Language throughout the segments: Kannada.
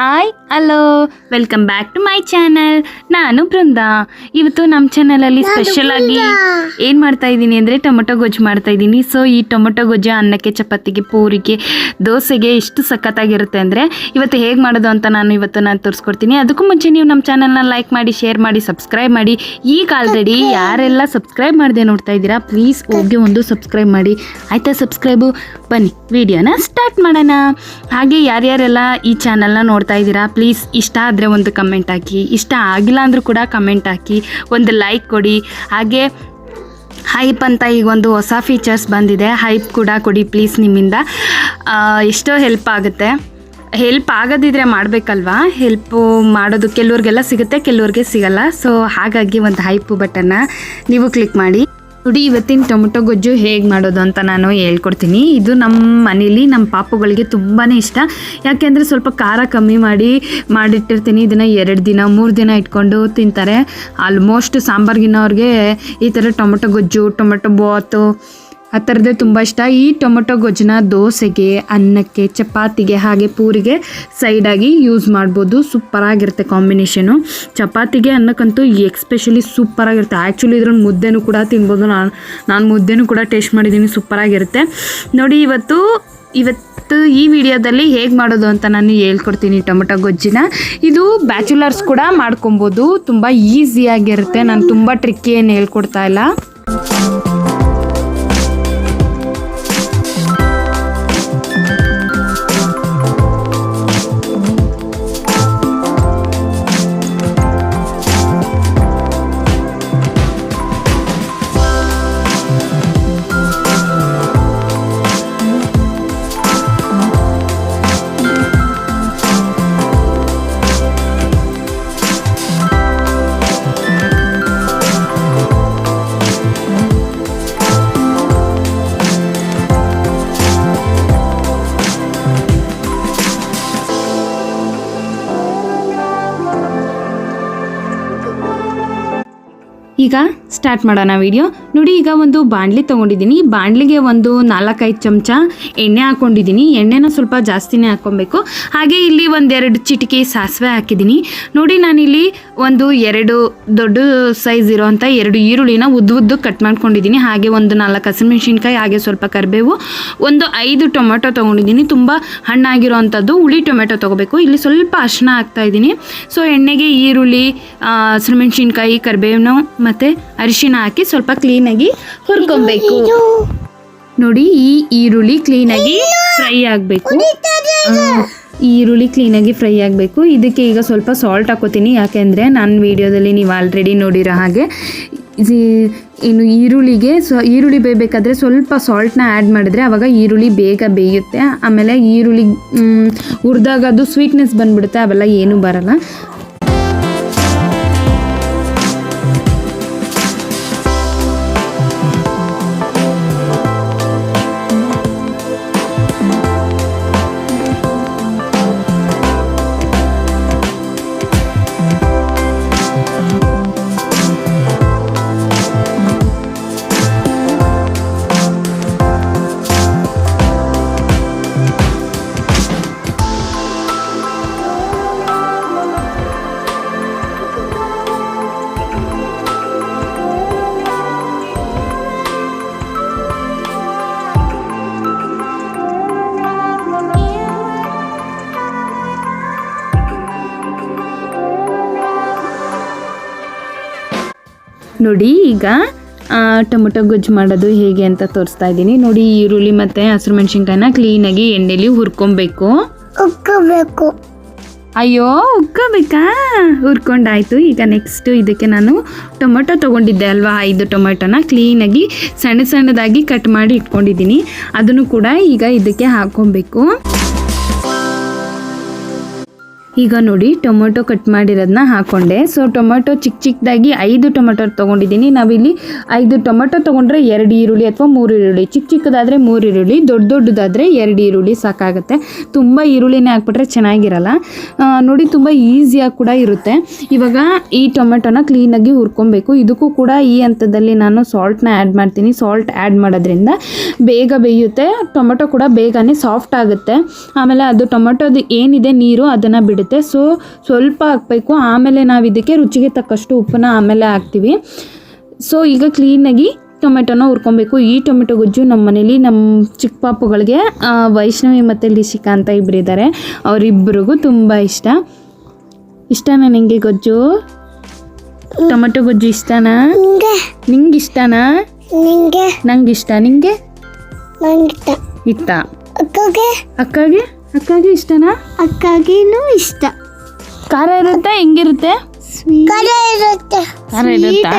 Hi hello welcome back to my channel. ನಾನು ಬೃಂದಾ. ಇವತ್ತು ನಮ್ಮ ಚಾನಲಲ್ಲಿ ಸ್ಪೆಷಲ್ ಆಗಿ ಏನು ಮಾಡ್ತಾ ಇದ್ದೀನಿ ಅಂದರೆ ಟೊಮೊಟೊ ಗೊಜ್ಜು ಮಾಡ್ತಾ ಇದ್ದೀನಿ. ಸೊ ಈ ಟೊಮೊಟೊ ಗೊಜ್ಜು ಅನ್ನಕ್ಕೆ, ಚಪಾತಿಗೆ, ಪೂರಿಗೆ, ದೋಸೆಗೆ ಎಷ್ಟು ಸಖತ್ತಾಗಿರುತ್ತೆ ಅಂದರೆ ಇವತ್ತು ಹೇಗೆ ಮಾಡೋದು ಅಂತ ನಾನು ತೋರಿಸ್ಕೊಡ್ತೀನಿ. ಅದಕ್ಕೂ ಮುಂಚೆ ನೀವು ನಮ್ಮ ಚಾನಲ್ನ ಲೈಕ್ ಮಾಡಿ, ಶೇರ್ ಮಾಡಿ, ಸಬ್ಸ್ಕ್ರೈಬ್ ಮಾಡಿ. ಈಗ ಆಲ್ರೆಡಿ ಯಾರೆಲ್ಲ ಸಬ್ಸ್ಕ್ರೈಬ್ ಮಾಡದೆ ನೋಡ್ತಾ ಇದ್ದೀರಾ ಪ್ಲೀಸ್ ಹೋಗಿ ಒಂದು ಸಬ್ಸ್ಕ್ರೈಬ್ ಮಾಡಿ. ಆಯಿತಾ ಸಬ್ಸ್ಕ್ರೈಬು? ಬನ್ನಿ ವಿಡಿಯೋನ ಸ್ಟಾರ್ಟ್ ಮಾಡೋಣ. ಹಾಗೆ ಯಾರ್ಯಾರೆಲ್ಲ ಈ ಚಾನಲ್ನ ನೋಡ್ತಾ ಇದ್ದೀರಾ ಪ್ಲೀಸ್ ಇಷ್ಟ ಆದರೆ ಒಂದು ಕಮೆಂಟ್ ಹಾಕಿ, ಇಷ್ಟ ಆಗಿಲ್ಲ ಅಂದರೂ ಕೂಡ ಕಮೆಂಟ್ ಹಾಕಿ, ಒಂದು ಲೈಕ್ ಕೊಡಿ. ಹಾಗೆ ಹೈಪ್ ಅಂತ ಈಗ ಒಂದು ಹೊಸ ಫೀಚರ್ಸ್ ಬಂದಿದೆ, ಹೈಪ್ ಕೂಡ ಕೊಡಿ ಪ್ಲೀಸ್. ನಿಮ್ಮಿಂದ ಎಷ್ಟೋ ಹೆಲ್ಪ್ ಆಗುತ್ತೆ. ಹೆಲ್ಪ್ ಆಗೋದಿದ್ರೆ ಮಾಡಬೇಕಲ್ವಾ. ಹೆಲ್ಪು ಮಾಡೋದು ಕೆಲವ್ರಿಗೆಲ್ಲ ಸಿಗುತ್ತೆ, ಕೆಲವ್ರಿಗೆ ಸಿಗಲ್ಲ. ಸೊ ಹಾಗಾಗಿ ಒಂದು ಹೈಪ್ ಬಟನ್ನ ನೀವು ಕ್ಲಿಕ್ ಮಾಡಿ ನೋಡಿ. ಇವತ್ತಿನ ಟೊಮೊಟೊ ಗೊಜ್ಜು ಹೇಗೆ ಮಾಡೋದು ಅಂತ ನಾನು ಹೇಳ್ಕೊಡ್ತೀನಿ. ಇದು ನಮ್ಮ ಮನೇಲಿ ನಮ್ಮ ಪಾಪುಗಳಿಗೆ ತುಂಬಾ ಇಷ್ಟ. ಯಾಕೆಂದರೆ ಸ್ವಲ್ಪ ಖಾರ ಕಮ್ಮಿ ಮಾಡಿಟ್ಟಿರ್ತೀನಿ. ಇದನ್ನು 2 ದಿನ 3 ದಿನ ಇಟ್ಕೊಂಡು ತಿಂತಾರೆ. ಆಲ್ಮೋಸ್ಟ್ ಸಾಂಬಾರ್ಗಿನವ್ರಿಗೆ ಈ ಥರ ಟೊಮೊಟೊ ಗೊಜ್ಜು, ಟೊಮೊಟೊ ಬಾತು ಆ ಥರದ್ದೇ ತುಂಬ ಇಷ್ಟ. ಈ ಟೊಮೊಟೊ ಗೊಜ್ಜನ್ನ ದೋಸೆಗೆ, ಅನ್ನಕ್ಕೆ, ಚಪಾತಿಗೆ, ಹಾಗೆ ಪೂರಿಗೆ ಸೈಡಾಗಿ ಯೂಸ್ ಮಾಡ್ಬೋದು. ಸೂಪರಾಗಿರುತ್ತೆ ಕಾಂಬಿನೇಷನು. ಚಪಾತಿಗೆ, ಅನ್ನಕ್ಕಂತೂ ಎಕ್ಸ್ಪೆಷಲಿ ಸೂಪರಾಗಿರುತ್ತೆ. ಆ್ಯಕ್ಚುಲಿ ಇದ್ರಲ್ಲಿ ಮುದ್ದೆನೂ ಕೂಡ ತಿನ್ಬೋದು. ನಾನು ಮುದ್ದೆನೂ ಕೂಡ ಟೇಸ್ಟ್ ಮಾಡಿದ್ದೀನಿ, ಸೂಪರಾಗಿರುತ್ತೆ ನೋಡಿ. ಇವತ್ತು ಈ ವಿಡಿಯೋದಲ್ಲಿ ಹೇಗೆ ಮಾಡೋದು ಅಂತ ನಾನು ಹೇಳ್ಕೊಡ್ತೀನಿ ಟೊಮೊಟೊ ಗೊಜ್ಜಿನ. ಇದು ಬ್ಯಾಚುಲರ್ಸ್ ಕೂಡ ಮಾಡ್ಕೊಬೋದು, ತುಂಬ ಈಸಿಯಾಗಿರುತ್ತೆ. ನಾನು ತುಂಬ ಟ್ರಿಕ್ಕಿ ಏನು ಹೇಳ್ಕೊಡ್ತಾ ಇಲ್ಲ. ಈಗ ಸ್ಟಾರ್ಟ್ ಮಾಡೋಣ ವಿಡಿಯೋ ನೋಡಿ. ಈಗ ಒಂದು ಬಾಣಲಿ ತೊಗೊಂಡಿದ್ದೀನಿ. ಬಾಣಲಿಗೆ ಒಂದು 4-5 ಚಮಚ ಎಣ್ಣೆ ಹಾಕ್ಕೊಂಡಿದ್ದೀನಿ. ಎಣ್ಣೆನ ಸ್ವಲ್ಪ ಜಾಸ್ತಿನೇ ಹಾಕ್ಕೊಬೇಕು. ಹಾಗೆ ಇಲ್ಲಿ 1-2 ಚಿಟಿಕೆ ಸಾಸಿವೆ ಹಾಕಿದ್ದೀನಿ ನೋಡಿ. ನಾನಿಲ್ಲಿ 2 ದೊಡ್ಡ ಸೈಜ್ ಇರೋವಂಥ 2 ಈರುಳ್ಳಿನ ಉದ್ದು ಕಟ್ ಮಾಡ್ಕೊಂಡಿದ್ದೀನಿ. ಹಾಗೆ 4 ಹಸಿಮೆಣಸಿನ್ಕಾಯಿ, ಹಾಗೆ ಸ್ವಲ್ಪ ಕರಿಬೇವು, 5 ಟೊಮೆಟೊ ತೊಗೊಂಡಿದ್ದೀನಿ. ತುಂಬ ಹಣ್ಣಾಗಿರೋವಂಥದ್ದು ಹುಳಿ ಟೊಮೆಟೊ ತೊಗೋಬೇಕು. ಇಲ್ಲಿ ಸ್ವಲ್ಪ ಅರಿಶಿನ ಹಾಕ್ತಾಯಿದ್ದೀನಿ. ಸೊ ಎಣ್ಣೆಗೆ ಈರುಳ್ಳಿ, ಹಸಿಮೆಣಸಿನ್ಕಾಯಿ, ಕರಿಬೇವು ಮತ್ತು ಅರಿಶಿನ ಹಾಕಿ ಸ್ವಲ್ಪ ಕ್ಲೀನಾಗಿ ಹುರ್ಕೊಬೇಕು ನೋಡಿ. ಈ ಈರುಳ್ಳಿ ಕ್ಲೀನಾಗಿ ಫ್ರೈ ಆಗಬೇಕು. ಇದಕ್ಕೆ ಈಗ ಸ್ವಲ್ಪ ಸಾಲ್ಟ್ ಹಾಕೋತೀನಿ. ಯಾಕೆಂದರೆ ನಾನು ವಿಡಿಯೋದಲ್ಲಿ ನೀವು ಆಲ್ರೆಡಿ ನೋಡಿರೋ ಹಾಗೆ ಇನ್ನು ಈರುಳ್ಳಿ ಬೇಯಬೇಕಾದ್ರೆ ಸ್ವಲ್ಪ ಸಾಲ್ಟ್ನ ಆ್ಯಡ್ ಮಾಡಿದ್ರೆ ಆವಾಗ ಈರುಳ್ಳಿ ಬೇಗ ಬೇಯುತ್ತೆ. ಆಮೇಲೆ ಈರುಳ್ಳಿ ಹುರಿದಾಗ ಅದು ಸ್ವೀಟ್ನೆಸ್ ಬಂದುಬಿಡುತ್ತೆ, ಅವೆಲ್ಲ ಏನೂ ಬರಲ್ಲ. ನೋಡಿ ಈಗ ಟೊಮೊಟೊ ಗೊಜ್ಜು ಮಾಡೋದು ಹೇಗೆ ಅಂತ ತೋರಿಸ್ತಾ ಇದ್ದೀನಿ ನೋಡಿ. ಈರುಳ್ಳಿ ಮತ್ತು ಹಸಿರು ಮೆಣಸಿನ್ಕಾಯಿನ ಕ್ಲೀನಾಗಿ ಎಣ್ಣೆಲಿ ಹುರ್ಕೊಬೇಕು. ಅಯ್ಯೋ ಹುರ್ಕೋಬೇಕಾ? ಹುರ್ಕೊಂಡಾಯ್ತು. ಈಗ ನೆಕ್ಸ್ಟ್ ಇದಕ್ಕೆ ನಾನು ಟೊಮೊಟೊ ತೊಗೊಂಡಿದ್ದೆ ಅಲ್ವಾ, 5 ಟೊಮೆಟೊನ ಕ್ಲೀನಾಗಿ ಸಣ್ಣದಾಗಿ ಕಟ್ ಮಾಡಿ ಇಟ್ಕೊಂಡಿದ್ದೀನಿ. ಅದನ್ನು ಕೂಡ ಈಗ ಇದಕ್ಕೆ ಹಾಕ್ಕೊಬೇಕು. ಈಗ ನೋಡಿ ಟೊಮೊಟೊ ಕಟ್ ಮಾಡಿರೋದನ್ನ ಹಾಕ್ಕೊಂಡೆ. ಸೊ ಟೊಮೊಟೊ ಚಿಕ್ಕದಾಗಿ 5 ಟೊಮೊಟೊ ತೊಗೊಂಡಿದ್ದೀನಿ. ನಾವಿಲ್ಲಿ 5 ಟೊಮೊಟೊ ತೊಗೊಂಡ್ರೆ 2 ಈರುಳ್ಳಿ ಅಥವಾ 3 ಈರುಳ್ಳಿ, ಚಿಕ್ಕದಾದರೆ 3 ಈರುಳ್ಳಿ, ದೊಡ್ಡದಾದರೆ 2 ಈರುಳ್ಳಿ ಸಾಕಾಗುತ್ತೆ. ತುಂಬ ಈರುಳ್ಳಿನೇ ಹಾಕ್ಬಿಟ್ರೆ ಚೆನ್ನಾಗಿರಲ್ಲ ನೋಡಿ. ತುಂಬ ಈಸಿಯಾಗಿ ಕೂಡ ಇರುತ್ತೆ. ಇವಾಗ ಈ ಟೊಮೆಟೊನ ಕ್ಲೀನಾಗಿ ಹುರ್ಕೊಬೇಕು. ಇದಕ್ಕೂ ಕೂಡ ಈ ಹಂತದಲ್ಲಿ ನಾನು ಸಾಲ್ಟ್ನ ಆ್ಯಡ್ ಮಾಡ್ತೀನಿ. ಸಾಲ್ಟ್ ಆ್ಯಡ್ ಮಾಡೋದ್ರಿಂದ ಬೇಗ ಬೇಯುತ್ತೆ, ಟೊಮೊಟೊ ಕೂಡ ಬೇಗನೆ ಸಾಫ್ಟ್ ಆಗುತ್ತೆ. ಆಮೇಲೆ ಅದು ಟೊಮೊಟೊದು ಏನಿದೆ ನೀರು ಅದನ್ನು ಬಿಡುತ್ತೆ. ಹಿಡಿಯುತ್ತೆ. ಸೊ ಸ್ವಲ್ಪ ಹಾಕಬೇಕು, ಆಮೇಲೆ ನಾವು ಇದಕ್ಕೆ ರುಚಿಗೆ ತಕ್ಕಷ್ಟು ಉಪ್ಪನ್ನ ಆಮೇಲೆ ಹಾಕ್ತೀವಿ. ಸೊ ಈಗ ಕ್ಲೀನಾಗಿ ಟೊಮೆಟೊನ ಹುರ್ಕೊಬೇಕು. ಈ ಟೊಮೆಟೊ ಗೊಜ್ಜು ನಮ್ಮ ಮನೇಲಿ ನಮ್ಮ ಚಿಕ್ಕ ಪಾಪುಗಳಿಗೆ ವೈಷ್ಣವಿ ಮತ್ತು ಲಿಶಿಕಾ ಅಂತ ಇಬ್ಬರಿದ್ದಾರೆ, ಅವರಿಬ್ಬರಿಗೂ ತುಂಬ ಇಷ್ಟನಾ ನಿಂಗೆ ಗೊಜ್ಜು? ಟೊಮೆಟೊ ಗೊಜ್ಜು ಇಷ್ಟನಾ? ನಿಂಗೆ ಇಷ್ಟನಾ? ನಂಗೆ ಇಷ್ಟ. ನಿಂಗೆ ಇಷ್ಟ? ಅಕ್ಕಗೆ ಇಷ್ಟನಾ? ಅಕ್ಕಗೇನು ಇಷ್ಟ. ಖಾರ ಇರುತ್ತೆ? ಹೆಂಗಿರುತ್ತೆ? ಖಾರ ಇರುತ್ತಾ?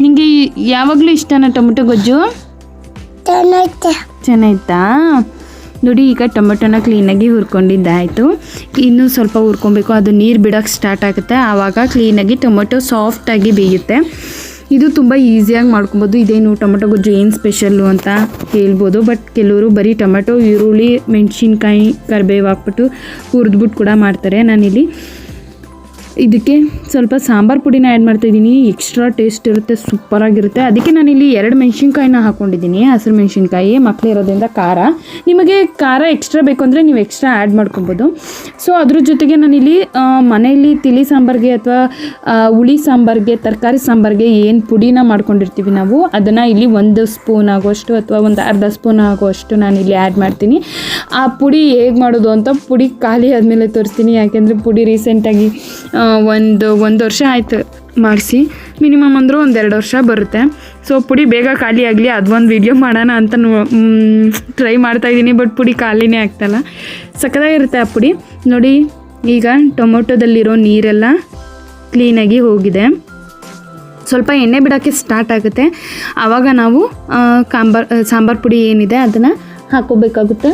ನಿಂಗೆ ಯಾವಾಗಲೂ ಇಷ್ಟನಾ ಟೊಮೆಟೊ ಗೊಜ್ಜು? ಚೆನ್ನಾಯ್ತಾ? ನೋಡಿ, ಈಗ ಟೊಮೆಟೊನ ಕ್ಲೀನಾಗಿ ಹುರ್ಕೊಂಡಿದ್ದಾಯಿತು. ಇನ್ನೂ ಸ್ವಲ್ಪ ಹುರ್ಕೊಬೇಕು, ಅದು ನೀರು ಬಿಡೋಕ್ಕೆ ಸ್ಟಾರ್ಟ್ ಆಗುತ್ತೆ. ಆವಾಗ ಕ್ಲೀನಾಗಿ ಟೊಮೆಟೊ ಸಾಫ್ಟಾಗಿ ಬೇಯುತ್ತೆ. ಇದು ತುಂಬ ಈಸಿಯಾಗಿ ಮಾಡ್ಕೊಬೋದು. ಇದೇನು ಟೊಮೆಟೊ ಗೊಜ್ಜು ಏನು ಸ್ಪೆಷಲ್ಲು ಅಂತ ಹೇಳ್ಬೋದು, ಬಟ್ ಕೆಲವರು ಬರೀ ಟೊಮೆಟೊ, ಈರುಳ್ಳಿ, ಮೆಣಸಿನ್ಕಾಯಿ, ಕರಿಬೇವು ಹಾಕ್ಬಿಟ್ಟು ಹುರಿದ್ಬಿಟ್ಟು ಕೂಡ ಮಾಡ್ತಾರೆ. ನಾನಿಲ್ಲಿ ಇದಕ್ಕೆ ಸ್ವಲ್ಪ ಸಾಂಬಾರು ಪುಡಿನ ಆ್ಯಡ್ ಮಾಡ್ತಾಯಿದ್ದೀನಿ. ಎಕ್ಸ್ಟ್ರಾ ಟೇಸ್ಟ್ ಇರುತ್ತೆ, ಸೂಪರಾಗಿರುತ್ತೆ. ಅದಕ್ಕೆ ನಾನಿಲ್ಲಿ 2 ಮೆಣಸಿನ್ಕಾಯಿನ ಹಾಕ್ಕೊಂಡಿದ್ದೀನಿ, ಹಸಿರು ಮೆಣಸಿನ್ಕಾಯಿ. ಮಕ್ಕಳು ಇರೋದ್ರಿಂದ ಖಾರ, ನಿಮಗೆ ಖಾರ ಎಕ್ಸ್ಟ್ರಾ ಬೇಕು ಅಂದರೆ ನೀವು ಎಕ್ಸ್ಟ್ರಾ ಆ್ಯಡ್ ಮಾಡ್ಕೊಬೋದು. ಸೊ ಅದ್ರ ಜೊತೆಗೆ ನಾನಿಲ್ಲಿ ಮನೆಯಲ್ಲಿ ತಿಳಿ ಸಾಂಬಾರಿಗೆ ಅಥವಾ ಹುಳಿ ಸಾಂಬಾರಿಗೆ, ತರಕಾರಿ ಸಾಂಬಾರಿಗೆ ಏನು ಪುಡಿನ ಮಾಡ್ಕೊಂಡಿರ್ತೀವಿ ನಾವು, ಅದನ್ನು ಇಲ್ಲಿ 1 ಸ್ಪೂನ್ ಆಗುವಷ್ಟು ಅಥವಾ ಒಂದು ಅರ್ಧ ಸ್ಪೂನ್ ಆಗುವಷ್ಟು ನಾನಿಲ್ಲಿ ಆ್ಯಡ್ ಮಾಡ್ತೀನಿ. ಆ ಪುಡಿ ಹೇಗೆ ಮಾಡೋದು ಅಂತ ಪುಡಿ ಖಾಲಿ ಆದಮೇಲೆ ತೋರಿಸ್ತೀನಿ. ಯಾಕೆಂದರೆ ಪುಡಿ ರೀಸೆಂಟಾಗಿ ಒಂದು ವರ್ಷ ಆಯಿತು ಮಾಡಿಸಿ, ಮಿನಿಮಮ್ ಅಂದರೂ 1-2 ವರ್ಷ ಬರುತ್ತೆ. ಸೊ ಪುಡಿ ಬೇಗ ಖಾಲಿ ಆಗಲಿ, ಅದೊಂದು ವಿಡಿಯೋ ಮಾಡೋಣ ಅಂತ ಟ್ರೈ ಮಾಡ್ತಾಯಿದ್ದೀನಿ, ಬಟ್ ಪುಡಿ ಖಾಲಿನೇ ಆಗ್ತಾಯಿಲ್ಲ. ಸಕ್ಕತ್ತಾಗಿರುತ್ತೆ ಆ ಪುಡಿ. ನೋಡಿ, ಈಗ ಟೊಮೊಟೊದಲ್ಲಿರೋ ನೀರೆಲ್ಲ ಕ್ಲೀನಾಗಿ ಹೋಗಿದೆ. ಸ್ವಲ್ಪ ಎಣ್ಣೆ ಬಿಡೋಕ್ಕೆ ಸ್ಟಾರ್ಟ್ ಆಗುತ್ತೆ. ಆವಾಗ ನಾವು ಸಾಂಬಾರು ಪುಡಿ ಏನಿದೆ ಅದನ್ನು ಹಾಕೋಬೇಕಾಗುತ್ತೆ.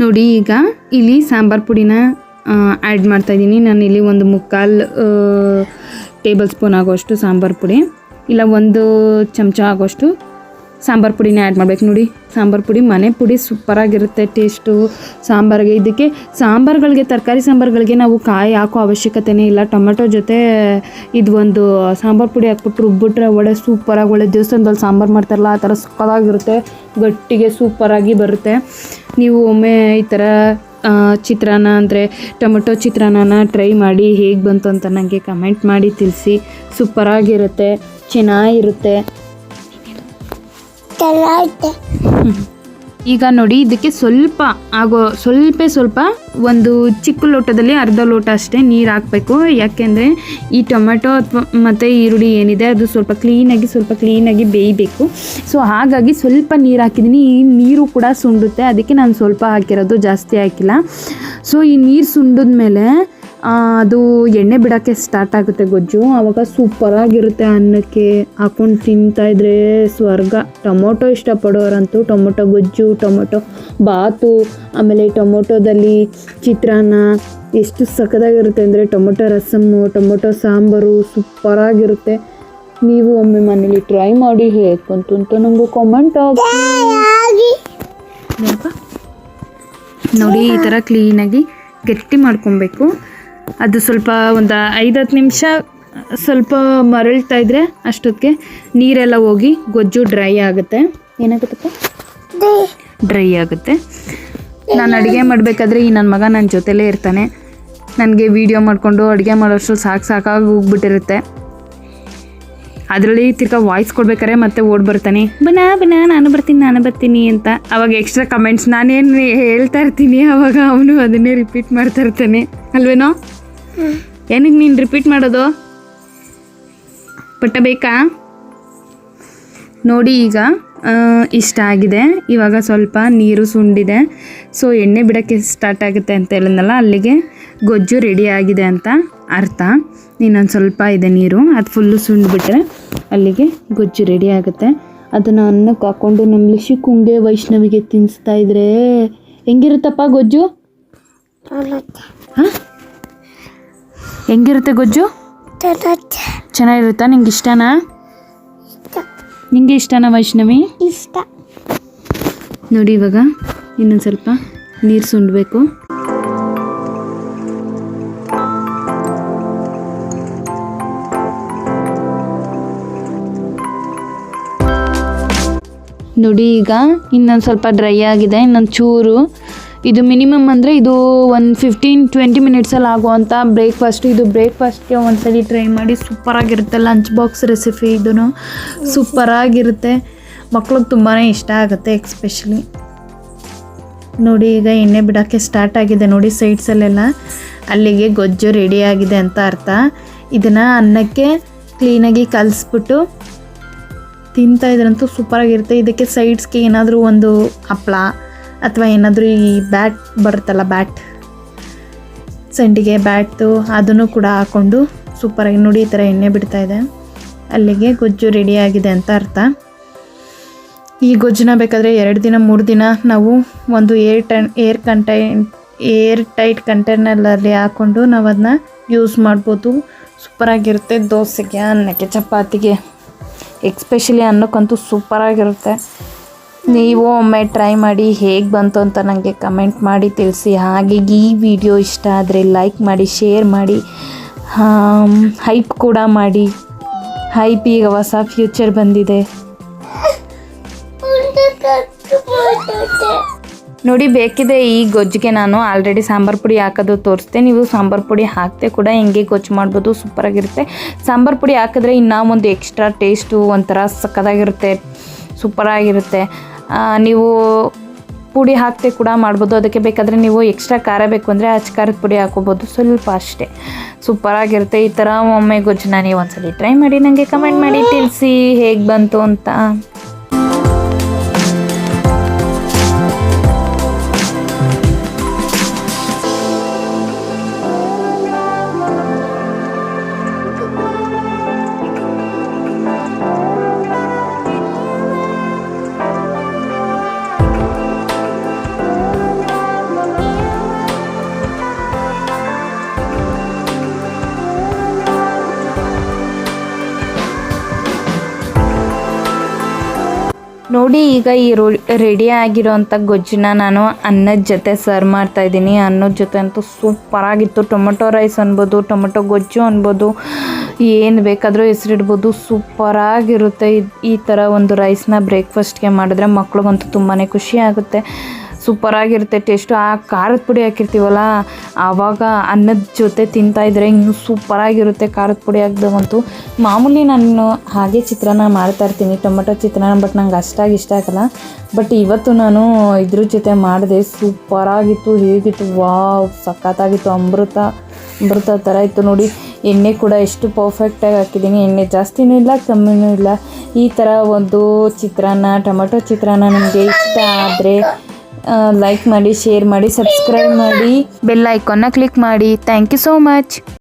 ನೋಡಿ, ಈಗ ಇಲ್ಲಿ ಸಾಂಬಾರು ಪುಡಿನ ಆ್ಯಡ್ ಮಾಡ್ತಾಯಿದ್ದೀನಿ. ನಾನಿಲ್ಲಿ 1/4 ಟೇಬಲ್ ಸ್ಪೂನ್ ಆಗೋಷ್ಟು ಸಾಂಬಾರು ಪುಡಿ, ಇಲ್ಲ 1 ಚಮಚ ಆಗೋಷ್ಟು ಸಾಂಬಾರು ಪುಡಿನ ಆ್ಯಡ್ ಮಾಡಬೇಕು. ನೋಡಿ, ಸಾಂಬಾರು ಪುಡಿ ಮನೆ ಪುಡಿ ಸೂಪರಾಗಿರುತ್ತೆ ಟೇಸ್ಟು ಸಾಂಬಾರಿಗೆ. ಇದಕ್ಕೆ ಸಾಂಬಾರುಗಳಿಗೆ, ತರಕಾರಿ ಸಾಂಬಾರುಗಳಿಗೆ ನಾವು ಕಾಯಿ ಹಾಕೋ ಅವಶ್ಯಕತೆಯೇ ಇಲ್ಲ. ಟೊಮೆಟೊ ಜೊತೆ ಇದು ಒಂದು ಸಾಂಬಾರು ಪುಡಿ ಹಾಕ್ಬಿಟ್ಟು ರುಬ್ಬಿಟ್ರೆ ಒಳ್ಳೆ ಸೂಪರಾಗಿ, ಒಳ್ಳೆ ದೇವಸ್ಥಾನದಲ್ಲಿ ಸಾಂಬಾರು ಮಾಡ್ತಾರಲ್ಲ ಆ ಥರ ಸಕ್ಕತ್ತಾಗಿರುತ್ತೆ, ಗಟ್ಟಿಗೆ ಸೂಪರಾಗಿ ಬರುತ್ತೆ. ನೀವು ಒಮ್ಮೆ ಈ ಥರ ಚಿತ್ರಾನ್ನ ಅಂದರೆ ಟೊಮೆಟೊ ಚಿತ್ರಾನ್ನ ಟ್ರೈ ಮಾಡಿ ಹೇಗೆ ಬಂತು ಅಂತ ನನಗೆ ಕಮೆಂಟ್ ಮಾಡಿ ತಿಳಿಸಿ. ಸೂಪರಾಗಿರುತ್ತೆ, ಚೆನ್ನಾಗಿರುತ್ತೆ. ಈಗ ನೋಡಿ, ಇದಕ್ಕೆ ಸ್ವಲ್ಪ ಒಂದು ಚಿಕ್ಕ ಲೋಟದಲ್ಲಿ ಅರ್ಧ ಲೋಟ ಅಷ್ಟೇ ನೀರು ಹಾಕಬೇಕು. ಯಾಕೆಂದರೆ ಈ ಟೊಮೆಟೊ ಮತ್ತು ಈರುಳ್ಳಿ ಏನಿದೆ ಅದು ಸ್ವಲ್ಪ ಕ್ಲೀನಾಗಿ ಬೇಯಬೇಕು. ಸೊ ಹಾಗಾಗಿ ಸ್ವಲ್ಪ ನೀರು ಹಾಕಿದ್ದೀನಿ. ಈ ನೀರು ಕೂಡ ಸುಂಡುತ್ತೆ, ಅದಕ್ಕೆ ನಾನು ಸ್ವಲ್ಪ ಹಾಕಿರೋದು, ಜಾಸ್ತಿ ಹಾಕಿಲ್ಲ. ಸೊ ಈ ನೀರು ಸುಂಡಿದ ಮೇಲೆ ಅದು ಎಣ್ಣೆ ಬಿಡೋಕ್ಕೆ ಸ್ಟಾರ್ಟ್ ಆಗುತ್ತೆ ಗೊಜ್ಜು. ಆವಾಗ ಸೂಪರಾಗಿರುತ್ತೆ. ಅನ್ನಕ್ಕೆ ಹಾಕ್ಕೊಂಡು ತಿಂತಾಯಿದ್ರೆ ಸ್ವರ್ಗ. ಟೊಮೊಟೊ ಇಷ್ಟಪಡೋರಂತೂ ಟೊಮೊಟೊ ಗೊಜ್ಜು, ಟೊಮೊಟೊ ಬಾತು, ಆಮೇಲೆ ಟೊಮೊಟೊದಲ್ಲಿ ಚಿತ್ರಾನ್ನ ಎಷ್ಟು ಸಕ್ಕತ್ತಾಗಿರುತ್ತೆ ಅಂದರೆ ಟೊಮೊಟೊ ರಸಮ್ಮು, ಟೊಮೊಟೊ ಸಾಂಬಾರು ಸೂಪರಾಗಿರುತ್ತೆ. ನೀವು ಒಮ್ಮೆ ಮನೇಲಿ ಟ್ರೈ ಮಾಡಿ ಹೇಗೆ ಬಂತು ಅಂತ ನಮಗೂ ಕಾಮೆಂಟ್ ಆಗಿ. ನೋಡಿ, ಈ ಥರ ಕ್ಲೀನಾಗಿ ಗಟ್ಟಿ ಮಾಡ್ಕೊಬೇಕು. ಅದು ಸ್ವಲ್ಪ ಒಂದು 5-10 ನಿಮಿಷ ಸ್ವಲ್ಪ ಮರಳ್ತಾ ಇದ್ದರೆ ಅಷ್ಟೊತ್ತಿಗೆ ನೀರೆಲ್ಲ ಹೋಗಿ ಗೊಜ್ಜು ಡ್ರೈ ಆಗುತ್ತೆ. ಏನಾಗುತ್ತಪ್ಪ? ಡ್ರೈ ಆಗುತ್ತೆ. ನಾನು ಅಡುಗೆ ಮಾಡಬೇಕಾದ್ರೆ ಈ ನನ್ನ ಮಗ ನನ್ನ ಜೊತೆಲೇ ಇರ್ತಾನೆ. ನನಗೆ ವೀಡಿಯೋ ಮಾಡಿಕೊಂಡು ಅಡುಗೆ ಮಾಡೋಷ್ಟು ಸಾಕಾಗಿ ಹೋಗ್ಬಿಟ್ಟಿರುತ್ತೆ. ಅದರಲ್ಲಿ ತಿರ್ಗಾ ವಾಯ್ಸ್ ಕೊಡ್ಬೇಕಾರೆ ಮತ್ತೆ ಓಡ್ ಬರ್ತಾನೆ, ಬನ್ನ ನಾನು ಬರ್ತೀನಿ ಅಂತ. ಅವಾಗ ಎಕ್ಸ್ಟ್ರಾ ಕಮೆಂಟ್ಸ್ ನಾನೇನು ಹೇಳ್ತಾ ಇರ್ತೀನಿ, ಅವಾಗ ಅವನು ಅದನ್ನೇ ರಿಪೀಟ್ ಮಾಡ್ತಾ ಇರ್ತಾನೆ ಅಲ್ವೇನೋ? ಏನಕ್ಕೆ ನೀನು ರಿಪೀಟ್ ಮಾಡೋದು? ಪಟ್ಟ ಬೇಕಾ? ನೋಡಿ, ಈಗ ಇಷ್ಟ ಆಗಿದೆ. ಇವಾಗ ಸ್ವಲ್ಪ ನೀರು ಸುಂಡಿದೆ. ಸೊ ಎಣ್ಣೆ ಬಿಡೋಕ್ಕೆ ಸ್ಟಾರ್ಟ್ ಆಗುತ್ತೆ ಅಂತ ಹೇಳಿದ್ನಲ್ಲ, ಅಲ್ಲಿಗೆ ಗೊಜ್ಜು ರೆಡಿ ಆಗಿದೆ ಅಂತ ಅರ್ಥ. ಇನ್ನೊಂದು ಸ್ವಲ್ಪ ಇದೆ ನೀರು, ಅದು ಫುಲ್ಲು ಸುಂಡ್ಬಿಟ್ರೆ ಅಲ್ಲಿಗೆ ಗೊಜ್ಜು ರೆಡಿ ಆಗುತ್ತೆ. ಅದನ್ನು ಅನ್ನಕ್ಕೆ ಹಾಕ್ಕೊಂಡು ನಮ್ಮ ಲಿಶಿಕುಂಗೆ, ವೈಷ್ಣವಿಗೆ ತಿನ್ನಿಸ್ತಾ ಇದ್ರೆ ಹೆಂಗಿರುತ್ತಪ್ಪ ಗೊಜ್ಜು? ಹಾಂ, ಹೆಂಗಿರುತ್ತೆ ಗೊಜ್ಜು? ಚೆನ್ನಾಗಿರುತ್ತಾ? ನಿಂಗೆ ಇಷ್ಟನಾ? ನಿಂಗೆ ಇಷ್ಟನಾ ವೈಷ್ಣವಿ? ಇಷ್ಟ. ನೋಡಿ ಇವಾಗ ಇನ್ನೊಂದು ಸ್ವಲ್ಪ ನೀರು ಸುಂಡಬೇಕು. ನೋಡಿ ಈಗ ಇನ್ನೊಂದು ಸ್ವಲ್ಪ ಡ್ರೈ ಆಗಿದೆ, ಇನ್ನೊಂದು ಚೂರು. ಇದು ಮಿನಿಮಮ್ ಅಂದರೆ ಇದು ಒಂದು 15-20 ಮಿನಿಟ್ಸಲ್ಲಿ ಆಗುವಂಥ ಬ್ರೇಕ್ಫಾಸ್ಟ್. ಇದು ಬ್ರೇಕ್ಫಾಸ್ಟ್ಗೆ ಒಂದ್ಸಲಿ ಟ್ರೈ ಮಾಡಿ, ಸೂಪರಾಗಿರುತ್ತೆ. ಲಂಚ್ ಬಾಕ್ಸ್ ರೆಸಿಪಿ ಇದೂ ಸೂಪರಾಗಿರುತ್ತೆ, ಮಕ್ಳಿಗೆ ತುಂಬಾ ಇಷ್ಟ ಆಗುತ್ತೆ ಎಕ್ಸ್ಪೆಷಲಿ. ನೋಡಿ ಈಗ ಎಣ್ಣೆ ಬಿಡೋಕ್ಕೆ ಸ್ಟಾರ್ಟ್ ಆಗಿದೆ ನೋಡಿ ಸೈಡ್ಸಲ್ಲೆಲ್ಲ. ಅಲ್ಲಿಗೆ ಗೊಜ್ಜು ರೆಡಿ ಆಗಿದೆ ಅಂತ ಅರ್ಥ. ಇದನ್ನು ಅನ್ನಕ್ಕೆ ಕ್ಲೀನಾಗಿ ಕಲಿಸ್ಬಿಟ್ಟು ತಿಂತಾ ಇದ್ರಂತೂ ಸೂಪರಾಗಿರುತ್ತೆ. ಇದಕ್ಕೆ ಸೈಡ್ಸ್ಗೆ ಏನಾದರೂ ಒಂದು ಹಪ್ಪಳ ಅಥವಾ ಏನಾದರೂ ಈ ಬ್ಯಾಟ್ ಬರುತ್ತಲ್ಲ, ಸಂಡಿಗೆ ಬ್ಯಾಟ್ದು ಅದನ್ನು ಕೂಡ ಹಾಕ್ಕೊಂಡು ಸೂಪರಾಗಿ ನೋಡಿ ಈ ಥರ ಎಣ್ಣೆ ಬಿಡ್ತಾ ಇದೆ. ಅಲ್ಲಿಗೆ ಗೊಜ್ಜು ರೆಡಿ ಆಗಿದೆ ಅಂತ ಅರ್ಥ. ಈ ಗೊಜ್ಜನ್ನ ಬೇಕಾದರೆ 2 ದಿನ 3 ದಿನ ನಾವು ಒಂದು ಏರ್ ಟೈಟ್ ಕಂಟೈನರಲ್ಲಿ ಹಾಕ್ಕೊಂಡು ನಾವು ಅದನ್ನ ಯೂಸ್ ಮಾಡ್ಬೋದು. ಸೂಪರಾಗಿರುತ್ತೆ ದೋಸೆಗೆ, ಅನ್ನಕ್ಕೆ, ಚಪಾತಿಗೆ, ಎಕ್ಸ್ಪೆಷಲಿ ಅನ್ನಕ್ಕಂತೂ ಸೂಪರಾಗಿರುತ್ತೆ. ನೀವು ಒಮ್ಮೆ ಟ್ರೈ ಮಾಡಿ ಹೇಗೆ ಬಂತು ಅಂತ ನನಗೆ ಕಮೆಂಟ್ ಮಾಡಿ ತಿಳಿಸಿ. ಹಾಗೆ ಈ ವಿಡಿಯೋ ಇಷ್ಟ ಆದರೆ ಲೈಕ್ ಮಾಡಿ, ಶೇರ್ ಮಾಡಿ, ಹೈಪ್ ಕೂಡ ಮಾಡಿ. ಹೈಪ್ ಈಗ ಹೊಸ ಫ್ಯೂಚರ್ ಬಂದಿದೆ ನೋಡಿ. ಬೇಕಿದ್ರೆ ಈ ಗೊಜ್ಜಿಗೆ ನಾನು ಆಲ್ರೆಡಿ ಸಾಂಬಾರು ಪುಡಿ ಹಾಕೋದು ತೋರಿಸ್ದೆ. ನೀವು ಸಾಂಬಾರು ಪುಡಿ ಹಾಕದೆ ಕೂಡ ಹಿಂಗೆ ಗೊಜ್ಜು ಮಾಡ್ಬೋದು, ಸೂಪರಾಗಿರುತ್ತೆ. ಸಾಂಬಾರು ಪುಡಿ ಹಾಕಿದ್ರೆ ಇನ್ನೂ ಒಂದು ಎಕ್ಸ್ಟ್ರಾ ಟೇಸ್ಟು ಒಂಥರ ಸಕ್ಕತ್ತಾಗಿರುತ್ತೆ, ಸೂಪರಾಗಿರುತ್ತೆ. ನೀವು ಪುಡಿ ಹಾಕದೆ ಕೂಡ ಮಾಡ್ಬೋದು. ಅದಕ್ಕೆ ಬೇಕಾದರೆ ನೀವು ಎಕ್ಸ್ಟ್ರಾ ಖಾರ ಬೇಕು ಅಂದರೆ ಖಾರದ ಪುಡಿ ಹಾಕೋಬೋದು, ಸ್ವಲ್ಪ ಅಷ್ಟೇ. ಸೂಪರಾಗಿರುತ್ತೆ. ಈ ಥರ ಒಮ್ಮೆ ಗೊಜ್ಜನ್ನ ನೀವು ಒಂದ್ಸಲಿ ಟ್ರೈ ಮಾಡಿ, ನನಗೆ ಕಮೆಂಟ್ ಮಾಡಿ ತಿಳಿಸಿ ಹೇಗೆ ಬಂತು ಅಂತ. ನೋಡಿ ಈಗ ಈ ರೆಡಿ ಆಗಿರೋಂಥ ಗೊಜ್ಜನ್ನ ನಾನು ಅನ್ನದ ಜೊತೆ ಸರ್ವ್ ಮಾಡ್ತಾಯಿದ್ದೀನಿ. ಅನ್ನದ ಜೊತೆ ಅಂತೂ ಸೂಪರಾಗಿತ್ತು. ಟೊಮೊಟೊ ರೈಸ್ ಅನ್ಬೋದು, ಟೊಮೊಟೊ ಗೊಜ್ಜು ಅನ್ಬೋದು, ಏನು ಬೇಕಾದರೂ ಹೆಸರಿಡ್ಬೋದು, ಸೂಪರಾಗಿರುತ್ತೆ. ಈ ಥರ ಒಂದು ರೈಸ್ನ ಬ್ರೇಕ್ಫಾಸ್ಟ್ಗೆ ಮಾಡಿದ್ರೆ ಮಕ್ಳಿಗಂತೂ ತುಂಬಾ ಖುಷಿ ಆಗುತ್ತೆ, ಸೂಪರಾಗಿರುತ್ತೆ ಟೇಸ್ಟು. ಆ ಖಾರದ ಪುಡಿ ಹಾಕಿರ್ತೀವಲ್ಲ, ಆವಾಗ ಅನ್ನದ ಜೊತೆ ತಿಂತಾಯಿದ್ರೆ ಇನ್ನೂ ಸೂಪರಾಗಿರುತ್ತೆ. ಖಾರದ ಪುಡಿ ಹಾಕ್ದಂತೂ ಮಾಮೂಲಿ ನಾನು ಹಾಗೆ ಚಿತ್ರಾನ್ನ ಮಾಡ್ತಾಯಿರ್ತೀನಿ, ಟೊಮೆಟೊ ಚಿತ್ರಾನ್ನ, ಬಟ್ ನಂಗೆ ಅಷ್ಟಾಗಿ ಇಷ್ಟ ಆಗಲ್ಲ. ಬಟ್ ಇವತ್ತು ನಾನು ಇದ್ರ ಜೊತೆ ಮಾಡಿದೆ, ಸೂಪರಾಗಿತ್ತು. ಹೇಗಿತ್ತು, ವಾವ್, ಸಖತ್ತಾಗಿತ್ತು. ಅಮೃತ ಥರ ಇತ್ತು ನೋಡಿ. ಎಣ್ಣೆ ಕೂಡ ಎಷ್ಟು ಪರ್ಫೆಕ್ಟಾಗಿ ಹಾಕಿದ್ದೀನಿ, ಎಣ್ಣೆ ಜಾಸ್ತಿನೂ ಇಲ್ಲ ಕಮ್ಮಿನೂ ಇಲ್ಲ. ಈ ಥರ ಒಂದು ಚಿತ್ರಾನ್ನ, ಟೊಮೆಟೊ ಚಿತ್ರಾನ್ನ ನಿಮಗೆ ಇಷ್ಟ ಆದರೆ ಲೈಕ್ ಮಾಡಿ, ಶೇರ್ ಮಾಡಿ, ಸಬ್ಸ್ಕ್ರೈಬ್ ಮಾಡಿ, ಬೆಲ್ ಐಕಾನ್ನ ಕ್ಲಿಕ್ ಮಾಡಿ. Thank you so much.